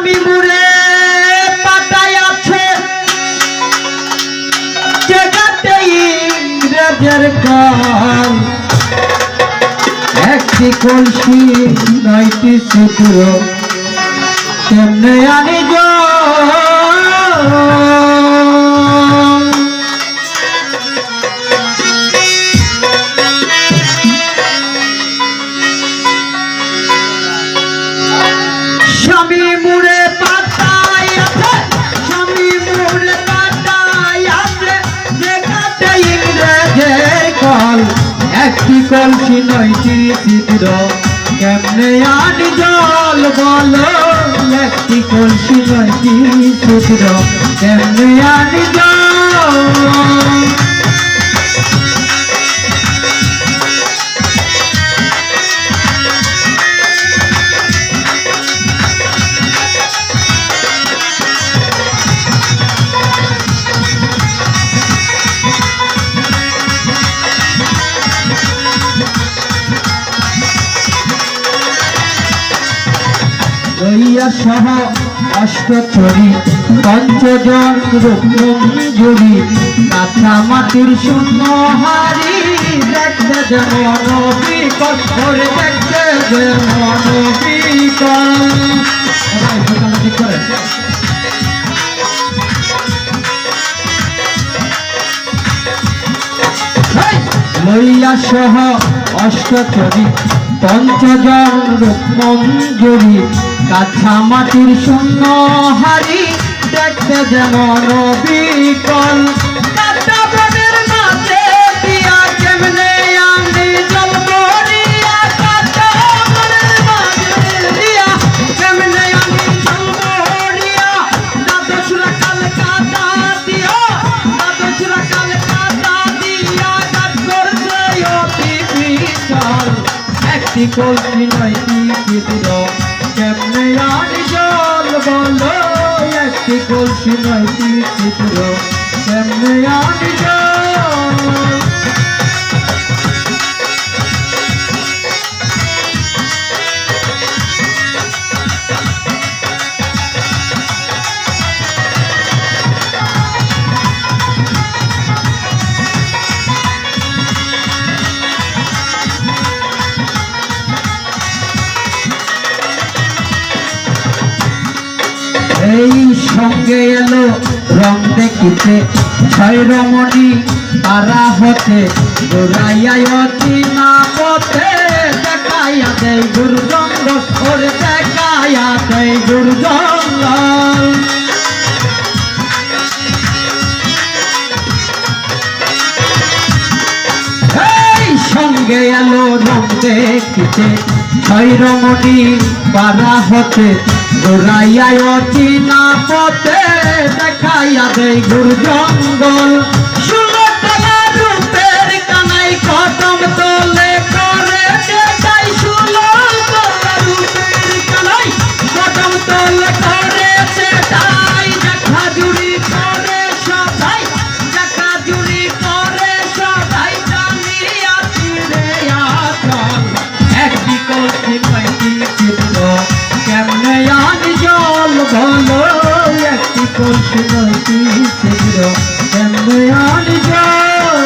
মিমুরে পাতায় আছে জায়গাতে ইংরেজের কাল একটি কলসি নয়টি ছিদ্র কেমনে আনি স্বামী মুড়ে পাতায় আছে স্বামী মুড়ে পাতায় আছে যেখানে ইংরেজের কল একটি কলসি নয়টি ছিদ্র কেমনে আনি জল বলো একটি কলসি নয়টি ছিদ্র কেমনে আনি জল লইয়া সহ অষ্টচরী পঞ্চজন রূপমঞ্জুরি কাঁচা মাটির শূন্য হারি দেখতে যেমন বিকট করে দেখতে যেমন বিকট লইয়া সহ অষ্টচরী পঞ্চজন রূপমঞ্জুরি কাঁচা মাটির শূন্য হারি দেখতে যেমন বিকল কাঁচা বনের মাঝে দিয়া কেমনে আমি জল ভরিয়া কাঁচা বনের মাঝে দিয়া কেমনে আমি জল ভরিয়া দ্বাদশরা কাল কাঁদা দিও দ্বাদশরা কাল কাঁদা দিয়া গাছ করছে অতি বিশাল একটি কলসি নয়টি ছিদ্র কেমনে আনি জল বলো একটি কলসি নয়টি ছিদ্র কেমনে আনি জল এই সঙ্গে এলো রং দেখিতে ছয় রমণী তারা হতে গোড়াইয়াই অতি না পথে দেখাইয়া দেয় দুর্গন্ধ করে দেখাইয়া দেয় দুর্গন্ধ এই সঙ্গে এলো রং দেখিতে ছয় রমণী পারা হতে গোড়াইয়াই অতি না পথে দেখাইয়া দেয় গুরু জঙ্গল ষোলতলা রূপের কানাই কদম তোলে করে দেখাই ষোলতলা রূপের কানাই কদম তোলে করে দেখাই দেখা জুড়ি করে সবাই দেখা জুড়ি করে সবাই জানিয়া ফিরে আসল একটি কলসি নয়টি ছিদ্র কেমনে আনি জল বলো একটি কলসি নয়টি ছিদ্র কেমনে আনি জল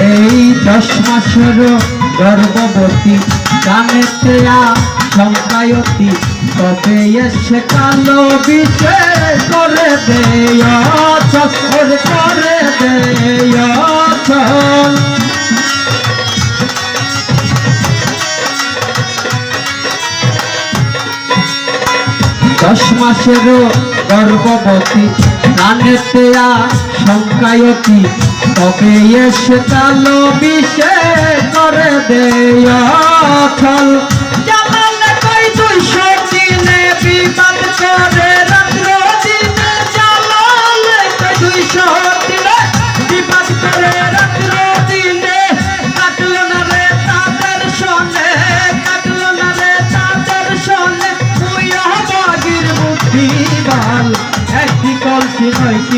এই 10 মাসের গর্ভবতী কানেতে সংখ্যায়তী তবে এসে কালো বিষে করে দেয় করে দেয় 10 মাসের গর্ভবতী কানেতে সংখ্যায়তী তবে এসে কালো বিষে করে দেয় জানালে কই 200 দিনে বিবাদ করে রাত্র দিনে জানালে কই 200 দিনে বিবাদ করে রাত্র দিনে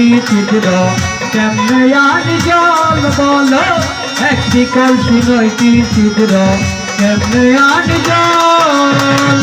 নয়টি ছিদ্র কেমনে আনি জল বলো, একটি কলসি নয়টি ছিদ্র কেমনে আনি জল।